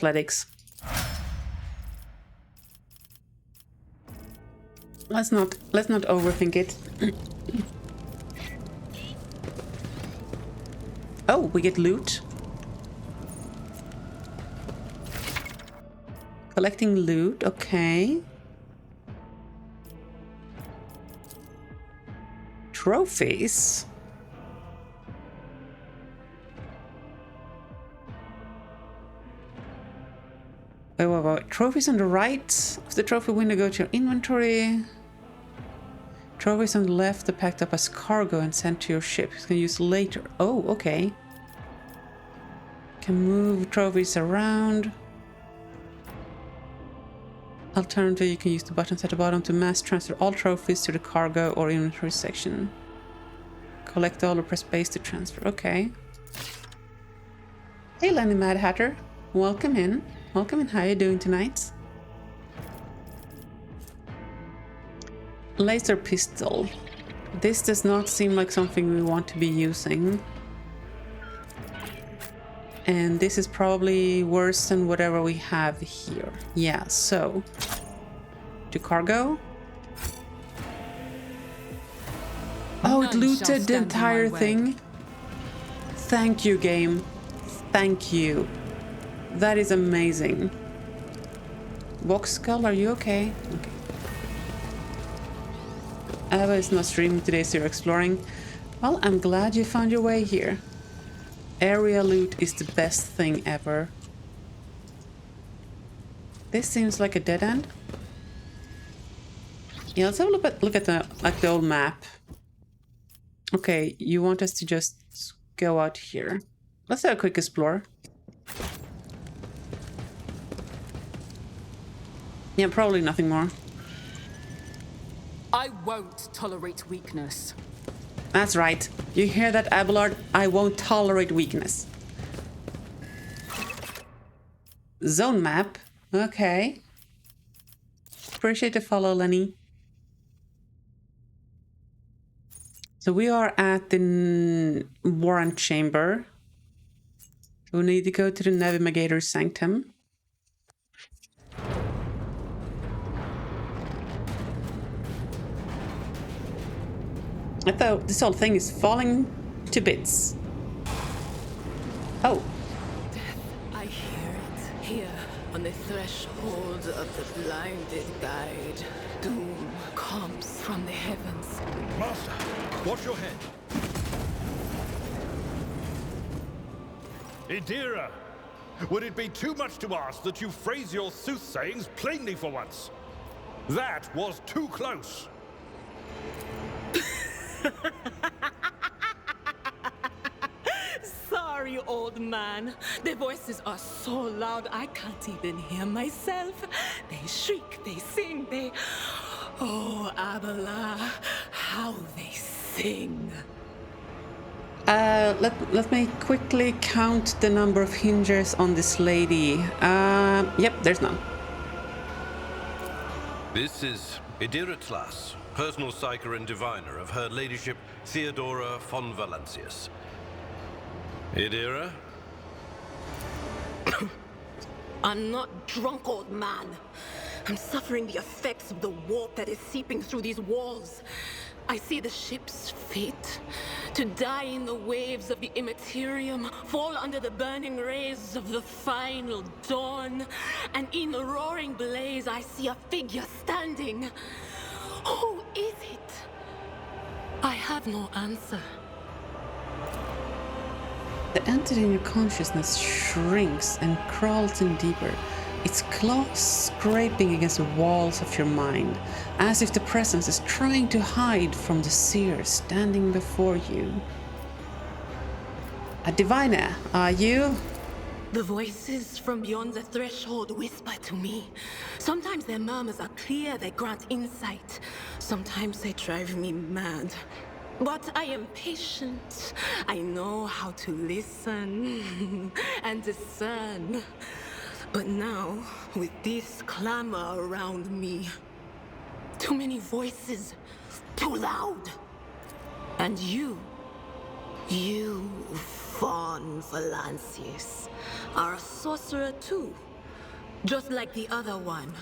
Athletics. Let's not overthink it. Oh, we get loot. Collecting loot, okay. Trophies. Wait. Trophies on the right of the trophy window go to your inventory. Trophies on the left are packed up as cargo and sent to your ship. You can use later. Oh, okay. Can move trophies around. Alternatively, you can use the buttons at the bottom to mass transfer all trophies to the cargo or inventory section. Collect all or press space to transfer. Okay. Hey, Lenny Mad Hatter. Welcome in. Welcome in. How are you doing tonight? Laser pistol. This does not seem like something we want to be using. And this is probably worse than whatever we have here. Yeah, so to cargo. Oh, it looted the entire thing. Thank you, game. Thank you. That is amazing. Vox Skull, are you okay? Okay. Eva is not streaming today, so you're exploring. Well, I'm glad you found your way here. Area loot is the best thing ever. This seems like a dead end. Yeah, let's have a look at the old map. Okay, you want us to just go out here. Let's have a quick explore. Yeah, probably nothing more. I won't tolerate weakness. That's right. You hear that, Abelard? I won't tolerate weakness. Zone map. Okay. Appreciate the follow, Lenny. So we are at the Warrant Chamber. We need to go to the Navigator's Sanctum. I thought this whole thing is falling to bits. Oh. Death, I hear it. Here, on the threshold of the blinded guide, doom comes from the heavens. Master, watch your head. Idira, would it be too much to ask that you phrase your soothsayings plainly for once? That was too close. Sorry, old man. Their voices are so loud I can't even hear myself. They shriek, they sing, they... Oh, Abela, how they sing. Let me quickly count the number of hinges on this lady. Yep, there's none. This is Idira Tlas, personal psyker and diviner of Her Ladyship Theodora von Valancius. Idira? I'm not drunk, old man. I'm suffering the effects of the warp that is seeping through these walls. I see the ship's fate, to die in the waves of the immaterium, fall under the burning rays of the final dawn, and in the roaring blaze I see a figure standing. Who is it? I have no answer. The entity in your consciousness shrinks and crawls in deeper, its claws scraping against the walls of your mind, as if the presence is trying to hide from the seer standing before you. A diviner, are you? The voices from beyond the threshold whisper to me. Sometimes their murmurs are clear, they grant insight. Sometimes they drive me mad. But I am patient. I know how to listen and discern. But now, with this clamor around me, too many voices, too loud. And you, Von Valancius, are a sorcerer too, just like the other one.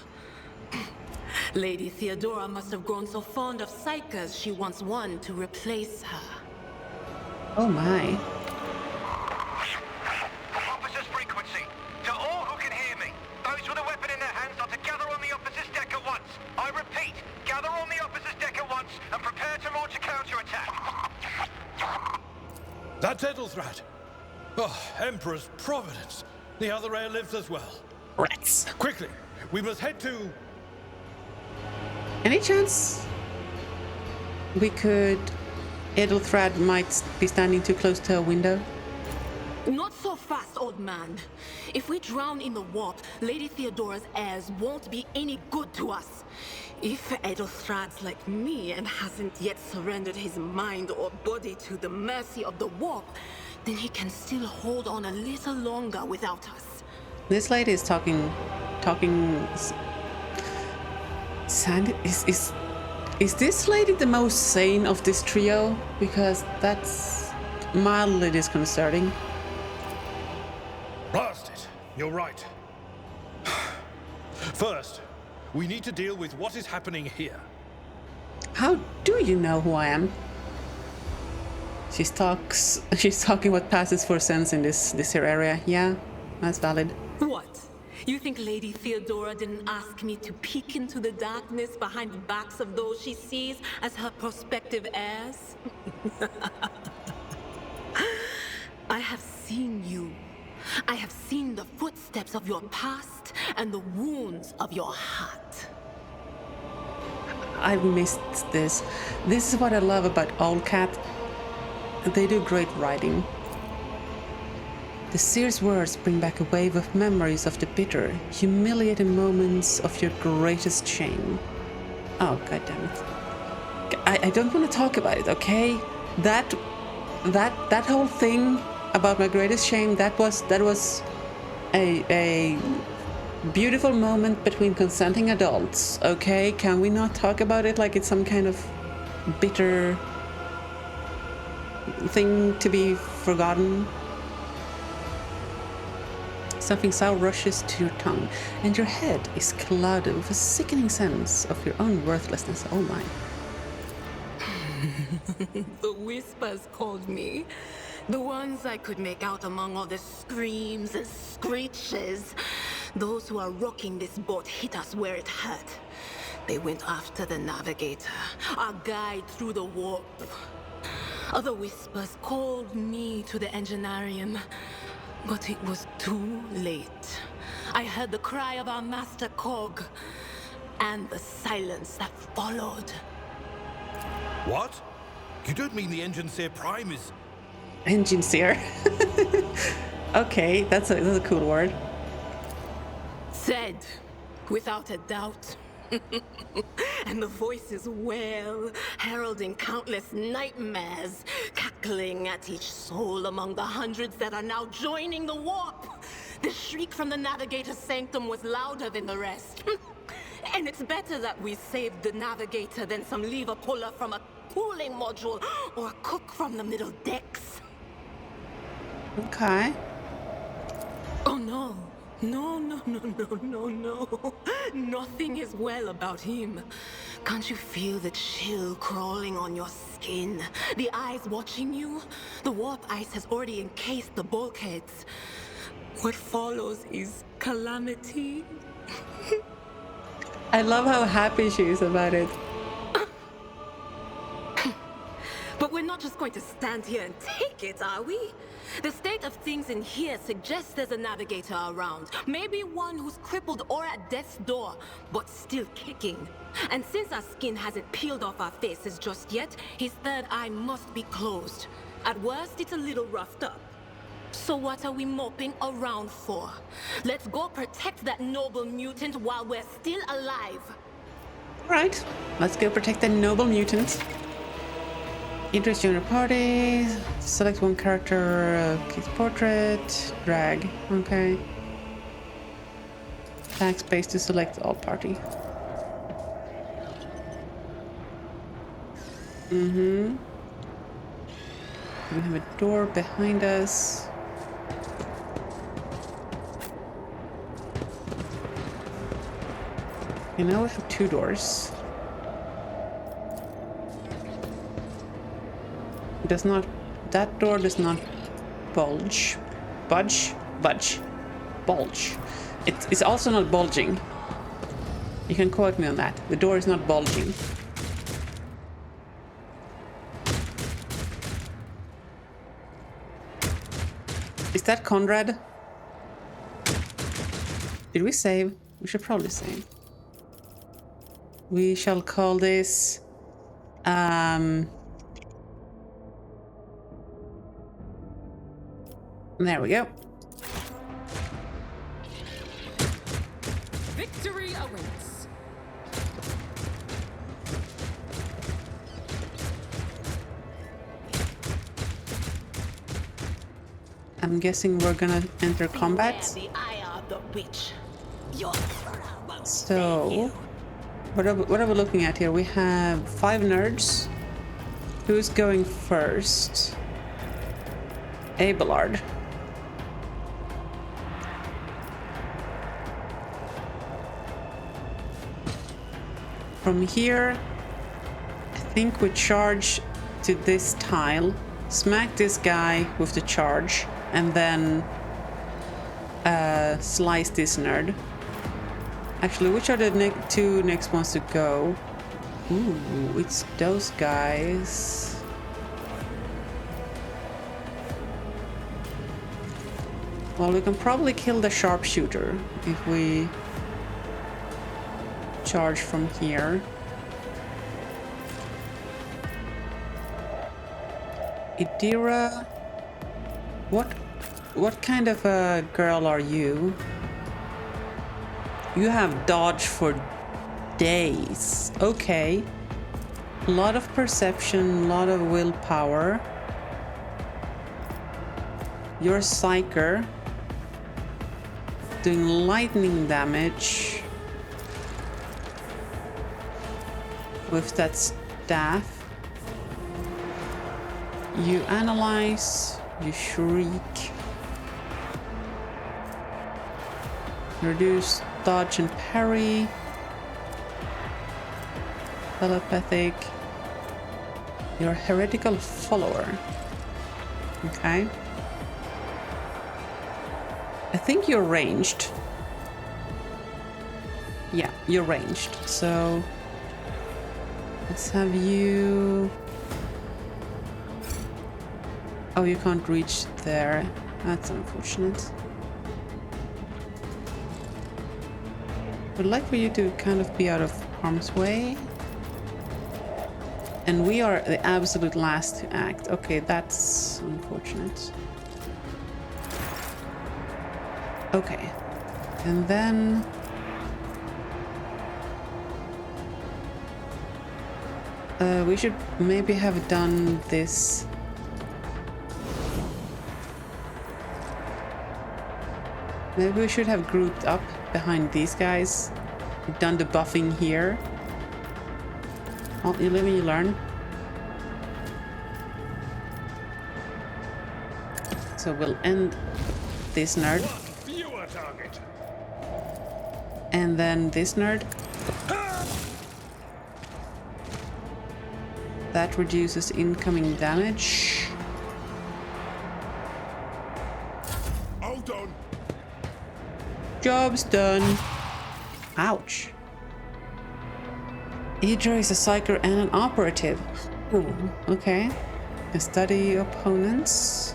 Lady Theodora must have grown so fond of psychers she wants one to replace her. Oh my. Officers frequency. To all who can hear me, those with a weapon in their hands are to gather on the officer's deck at once. I repeat, gather on the officer's deck at once and prepare to launch a counterattack. That's Ethelthrat. Oh, Emperor's Providence. The other heir lives as well. Rats. Quickly, we must head to... Any chance we could... Ethelthrat might be standing too close to a window? Not so fast, old man. If we drown in the warp, Lady Theodora's heirs won't be any good to us. If Ethelthrat's like me and hasn't yet surrendered his mind or body to the mercy of the warp, then he can still hold on a little longer without us. This lady is talking. Sandy, is this lady the most sane of this trio? Because that's mildly disconcerting. Blast it! You're right. First, we need to deal with what is happening here. How do you know who I am? She's talking what passes for sense in this here area. Yeah, that's valid. What? You think Lady Theodora didn't ask me to peek into the darkness behind the backs of those she sees as her prospective heirs? I have seen you. I have seen the footsteps of your past and the wounds of your heart. I've missed this. This is what I love about Old Cat. They do great writing. The Seer's words bring back a wave of memories of the bitter, humiliating moments of your greatest shame. Oh, god damn it. I don't want to talk about it, okay? That whole thing about my greatest shame, that was a beautiful moment between consenting adults, okay? Can we not talk about it like it's some kind of bitter thing to be forgotten? Something sour rushes to your tongue, and your head is clouded with a sickening sense of your own worthlessness. Oh my. The whispers called me. The ones I could make out among all the screams and screeches. Those who are rocking this boat hit us where it hurt. They went after the navigator, our guide through the warp. Other whispers called me to the enginarium. But it was too late. I heard the cry of our master Cog, and the silence that followed. What? You don't mean the Enginseer Prime is... Enginseer? Okay, that's a cool word. Said, without a doubt. And the voices wail, heralding countless nightmares, cackling at each soul among the hundreds that are now joining the warp. The shriek from the navigator's sanctum was louder than the rest. And it's better that we saved the navigator than some lever puller from a cooling module or a cook from the middle decks. Okay. Oh no. No. Nothing is well about him. Can't you feel the chill crawling on your skin? The eyes watching you? The warp ice has already encased the bulkheads. What follows is calamity. I love how happy she is about it. But we're not just going to stand here and take it, are we? The state of things in here suggests there's a navigator around. Maybe one who's crippled or at death's door, but still kicking. And since our skin hasn't peeled off our faces just yet, his third eye must be closed. At worst, it's a little roughed up. So what are we moping around for? Let's go protect that noble mutant while we're still alive. Alright, let's go protect the noble mutant. Interest join a party. Select one character, click portrait, drag. Okay. Backspace to select all party. We have a door behind us. Okay, now we have 2 doors. Does not... That door does not bulge. Budge? Budge. Bulge. It's also not bulging. You can quote me on that. The door is not bulging. Is that Conrad? Did we save? We should probably save. We shall call this... There we go. Victory awaits. I'm guessing we're gonna enter combat. The eye of the witch. Your So, what are we looking at here? We have 5 nerds. Who's going first? Abelard. From here, I think we charge to this tile, smack this guy with the charge, and then slice this nerd. Actually, which are the 2 next ones to go? Ooh, it's those guys. Well, we can probably kill the sharpshooter if we charge from here. Idira, what kind of a girl are you? You have dodge for days. Okay. A lot of perception, a lot of willpower. You're a psyker. Doing lightning damage with that staff. You analyze, you shriek, reduce dodge and parry, telepathic. You're a heretical follower. Okay. I think you're ranged. Yeah, you're ranged. So let's have you... Oh, you can't reach there. That's unfortunate. Would like for you to kind of be out of harm's way. And we are the absolute last to act. Okay, that's unfortunate. Okay, and then we should maybe have done this. Maybe we should have grouped up behind these guys, done the buffing here. Oh, you live and you learn. So we'll end this nerd. And then this nerd. That reduces incoming damage. All done. Job's done. Ouch. Idra is a psyker and an operative. Ooh, okay. And study opponents.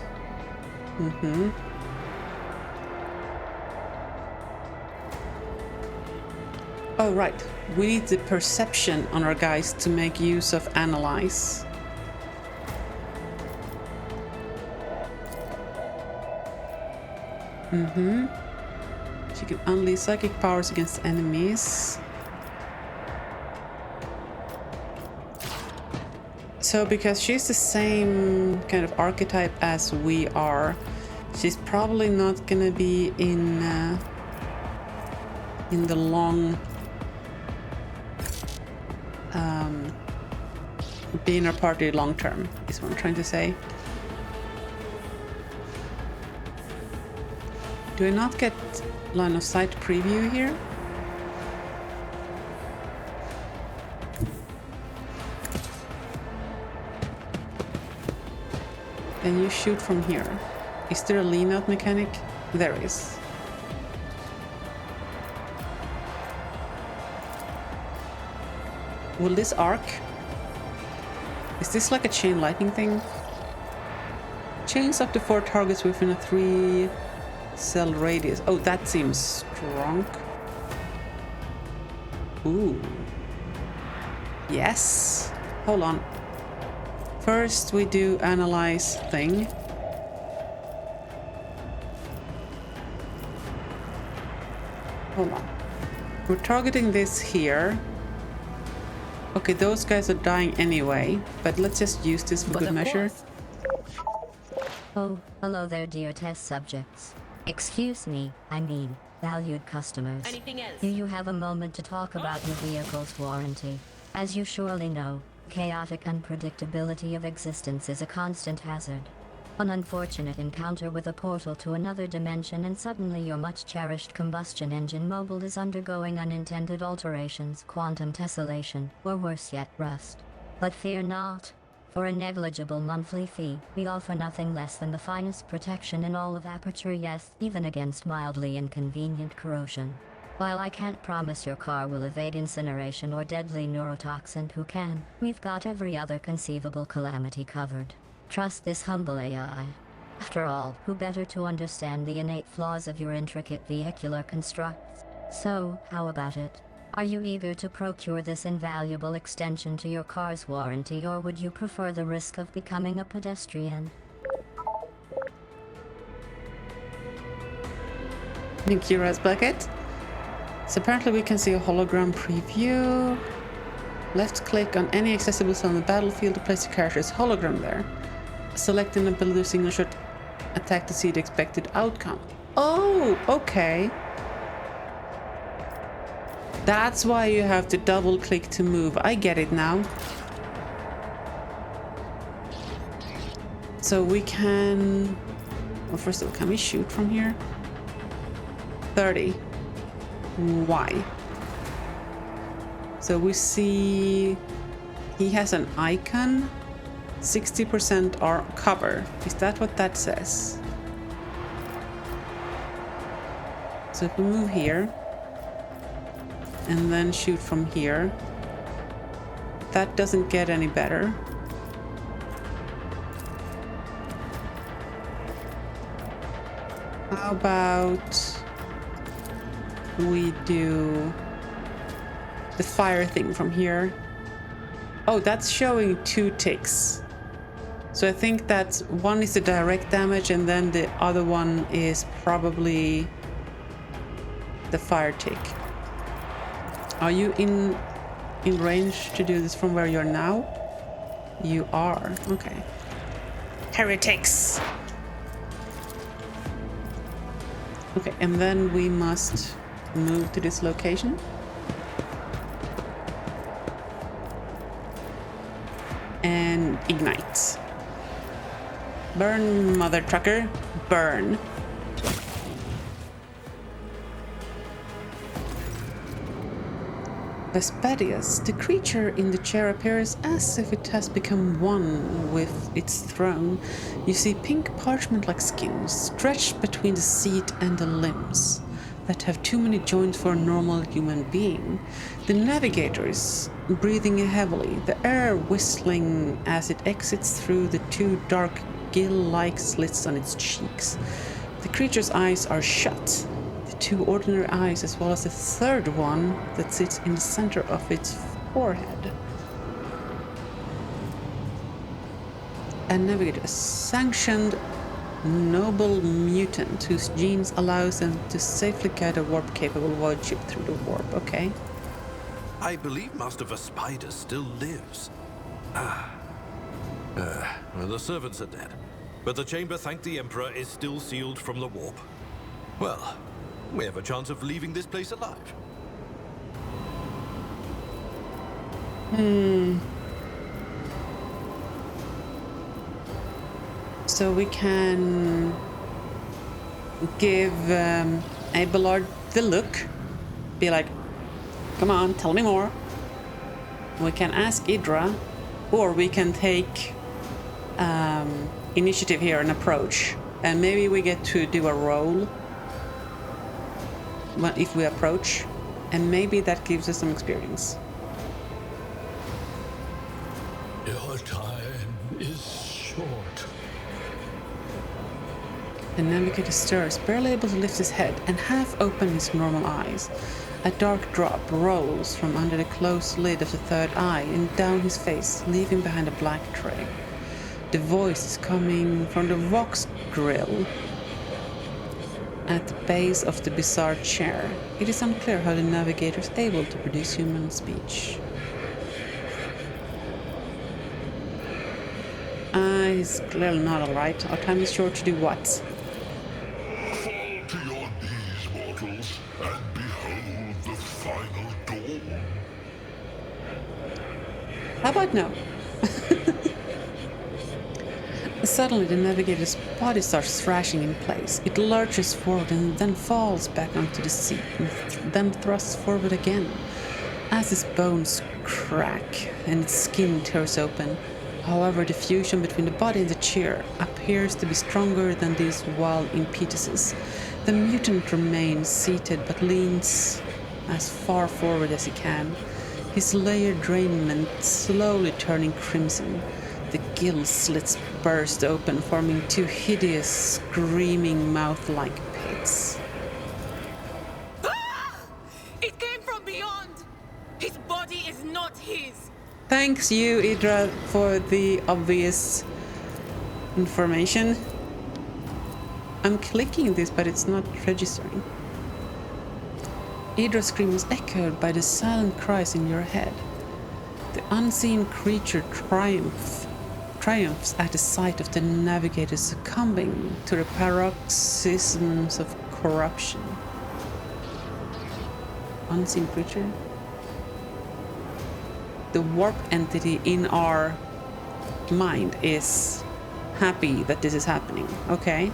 Mm-hmm. Oh, right. We need the perception on our guys to make use of analyze. Mm-hmm. She can unleash psychic powers against enemies. So because she's the same kind of archetype as we are, she's probably not gonna be in the long be in our party long term, is what I'm trying to say. Do I not get line of sight preview here? And you shoot from here. Is there a lean out mechanic? There is. Will this arc? Is this like a chain lightning thing? Chains up to 4 targets within a 3 cell radius. Oh, that seems strong. Ooh. Yes. Hold on. First we do analyze thing. Hold on. We're targeting this here. Okay, those guys are dying anyway, but let's just use this for good measure. Oh, hello there, dear test subjects. Excuse me, I mean, valued customers. Anything else? Do you have a moment to talk about your vehicle's warranty? As you surely know, chaotic unpredictability of existence is a constant hazard. An unfortunate encounter with a portal to another dimension and suddenly your much-cherished combustion engine mobile is undergoing unintended alterations, quantum tessellation, or worse yet, rust. But fear not. For a negligible monthly fee, we offer nothing less than the finest protection in all of Aperture, yes, even against mildly inconvenient corrosion. While I can't promise your car will evade incineration or deadly neurotoxin, who can? We've got every other conceivable calamity covered. Trust this humble AI. After all, who better to understand the innate flaws of your intricate vehicular constructs? So, how about it? Are you eager to procure this invaluable extension to your car's warranty, or would you prefer the risk of becoming a pedestrian? Thank you, Blac. So apparently we can see a hologram preview. Left click on any accessible cell on the battlefield to place the character's hologram there. Select an ability signal shot attack to see the expected outcome. Oh, okay. That's why you have to double click to move. I get it now. So we can... Well, first of all, can we shoot from here? 30. Why? So we see he has an icon. 60% are cover. Is that what that says? So if we move here and then shoot from here, that doesn't get any better. How about we do the fire thing from here? Oh, that's showing 2 ticks. So I think that's one is the direct damage and then the other one is probably the fire tick. Are you in range to do this from where you're now? You are. Okay. Heretics! Okay, and then we must move to this location. And ignite. Burn, mother trucker. Burn. Vespadius, the creature in the chair appears as if it has become one with its throne. You see pink parchment-like skin stretched between the seat and the limbs that have too many joints for a normal human being. The navigator is breathing heavily, the air whistling as it exits through the 2 dark gill-like slits on its cheeks. The creature's eyes are shut. The 2 ordinary eyes, as well as the 3rd one that sits in the center of its forehead. A navigator, a sanctioned noble mutant whose genes allows them to safely guide a warp-capable void ship through the warp. Okay. I believe Master Vespidus still lives. Well, the servants are dead, but the chamber, thank the Emperor, is still sealed from the warp. Well, we have a chance of leaving this place alive. So we can give Abelard the look. Be like, come on, tell me more. We can ask Idra, or we can take initiative here and approach. And maybe we get to do a roll if we approach. And maybe that gives us some experience. Your time is short. The navigator stirs, barely able to lift his head and half open his normal eyes. A dark drop rolls from under the closed lid of the third eye and down his face, leaving behind a black trail. The voice is coming from the Vox grill at the base of the bizarre chair. It is unclear how the navigator is able to produce human speech. He's clearly not alright. Our time is short to do what? Fall to your knees, mortals, and behold the final dawn. How about no? Suddenly, the navigator's body starts thrashing in place. It lurches forward and then falls back onto the seat, and then thrusts forward again. As its bones crack and its skin tears open. However, the fusion between the body and the chair appears to be stronger than these wild impetuses. The mutant remains seated but leans as far forward as he can, his layered raiment slowly turning crimson. The gill slits burst open, forming two hideous, screaming mouth-like pits. Ah! It came from beyond! His body is not his! Thanks you, Idra, for the obvious information. I'm clicking this, but it's not registering. Idra's scream is echoed by the silent cries in your head. The unseen creature triumphs at the sight of the navigator succumbing to the paroxysms of corruption. Unseen creature? The warp entity in our mind is happy that this is happening. Okay.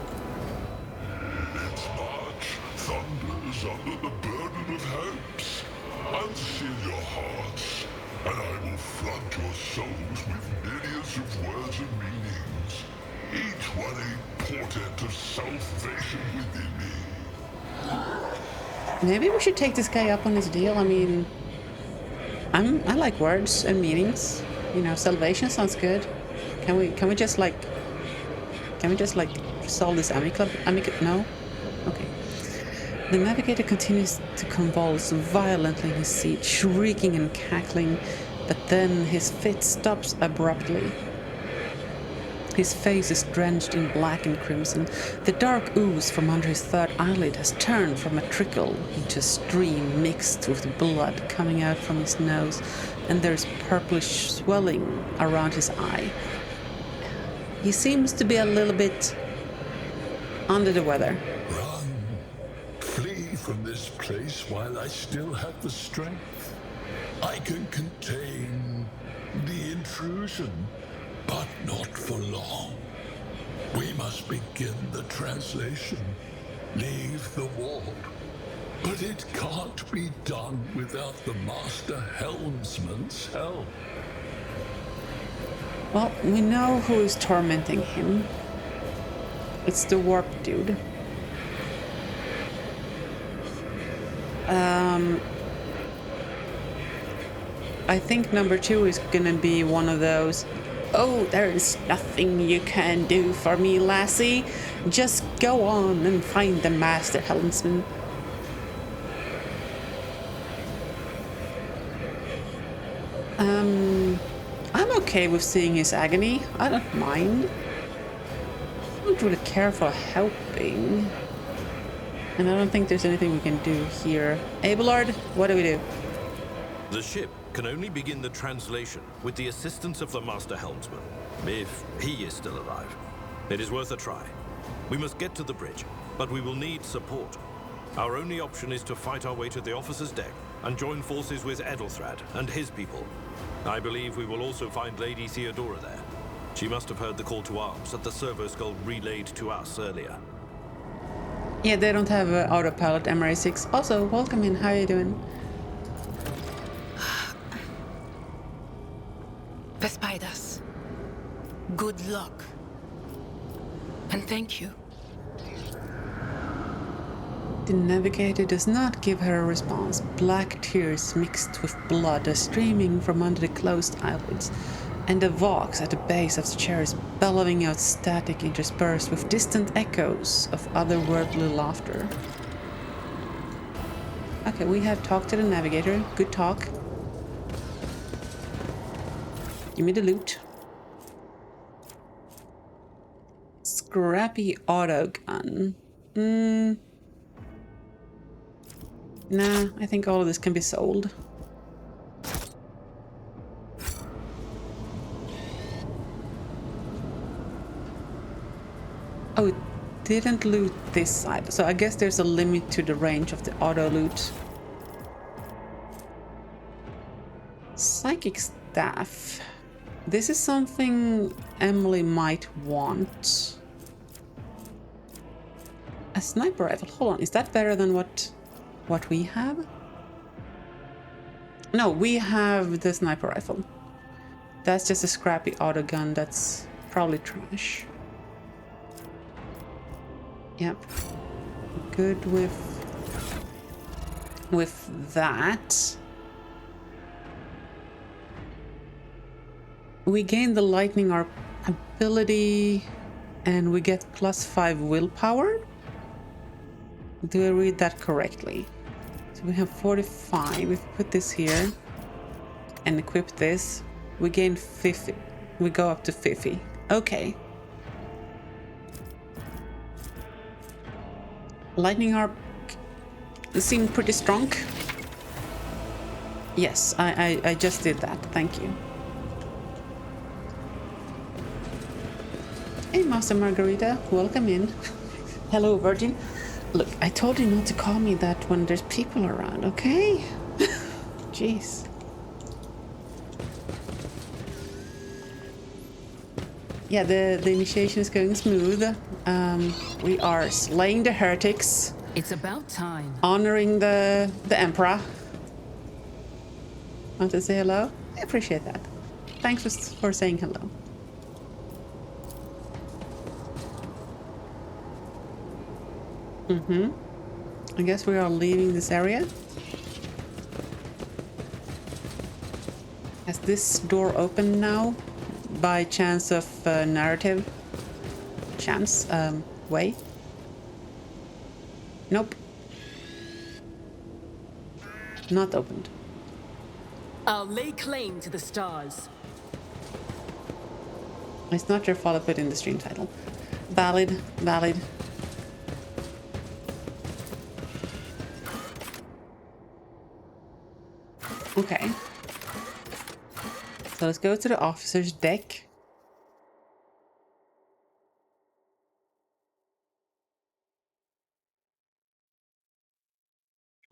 Its march thunders under the burden of hopes. Unseal your hearts, and I will flood your souls with millions of words and meanings, each one a portent of salvation within me. Maybe we should take this guy up on his deal. I mean, I like words and meanings. You know, salvation sounds good. Can we just like solve this no? Okay. The navigator continues to convulse violently in his seat, shrieking and cackling, but then his fit stops abruptly. His face is drenched in black and crimson. The dark ooze from under his third eyelid has turned from a trickle into a stream mixed with blood coming out from his nose, and there is purplish swelling around his eye. He seems to be a little bit under the weather. Run. Flee from this place while I still have the strength. I can contain the intrusion, but not for long. We must begin the translation. Leave the ward. But it can't be done without the Master Helmsman's help. Well, we know who is tormenting him. It's the warp dude. I think number 2 is gonna be one of those, oh, there's nothing you can do for me, lassie. Just go on and find the Master Helmsman. I'm okay with seeing his agony. I don't mind. I don't really care for helping. And I don't think there's anything we can do here. Abelard, what do we do? The ship can only begin the translation with the assistance of the Master Helmsman, if he is still alive. It is worth a try. We must get to the bridge, but we will need support. Our only option is to fight our way to the officer's deck and join forces with Edelthrad and his people. I believe we will also find Lady Theodora there. She must have heard the call to arms that the servo skull relayed to us earlier. Yeah, they don't have autopilot MRA6. Also, welcome in. How are you doing? The spiders. Good luck. And thank you. The navigator does not give her a response. Black tears mixed with blood are streaming from under the closed eyelids, and the vox at the base of the chair is bellowing out static interspersed with distant echoes of otherworldly laughter. Okay, we have talked to the navigator. Good talk. Give me the loot. Scrappy autogun. Nah, I think all of this can be sold. Oh, it didn't loot this side, so I guess there's a limit to the range of the auto loot. Psychic staff. This is something Emily might want. A sniper rifle. Hold on, is that better than what we have? No, we have the sniper rifle. That's just a scrappy auto gun that's probably trash. Yep. Good with that. We gain the lightning arc ability and we get +5 willpower. Do I read that correctly? So we have 45. If we put this here and equip this, we gain 50. We go up to 50. Okay. Lightning arc seemed pretty strong. Yes, I just did that. Thank you. Hey, Master Margarita, welcome in. Hello, Virgin. Look, I told you not to call me that when there's people around, okay? Jeez. Yeah, the initiation is going smooth. We are slaying the heretics. It's about time. Honoring the Emperor. Want to say hello? I appreciate that. Thanks for saying hello. I guess we are leaving this area. Has this door opened now? By chance of narrative? Chance? Way? Nope. Not opened. I'll lay claim to the stars. It's not your fault I put in the stream title. Valid, valid. Okay. So let's go to the officer's deck.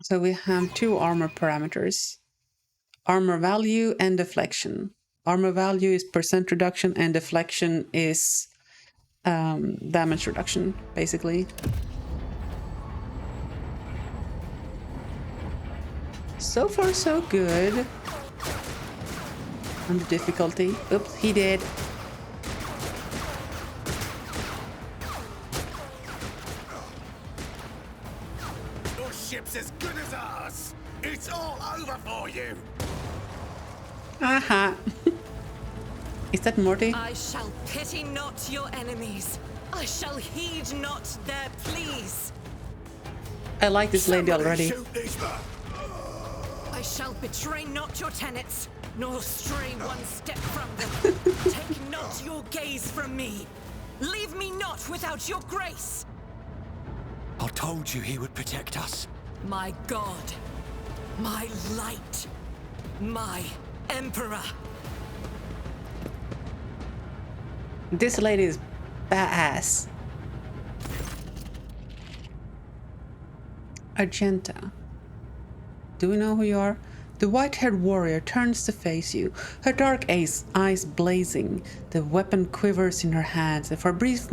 So we have 2 armor parameters. Armor value and deflection. Armor value is % reduction and deflection is damage reduction, basically. So far, so good. On the difficulty. Oops, he did. Your ship's as good as ours. It's all over for you. Aha. Is that Morty? I shall pity not your enemies. I shall heed not their pleas. I like this lady already. Shoot these men. I shall betray not your tenets, nor stray one step from them. Take not your gaze from me. Leave me not without your grace. I told you he would protect us. My God, my light, my emperor. This lady is badass. Argenta. Do we know who you are? The white-haired warrior turns to face you, her dark eyes blazing. The weapon quivers in her hands, and for a brief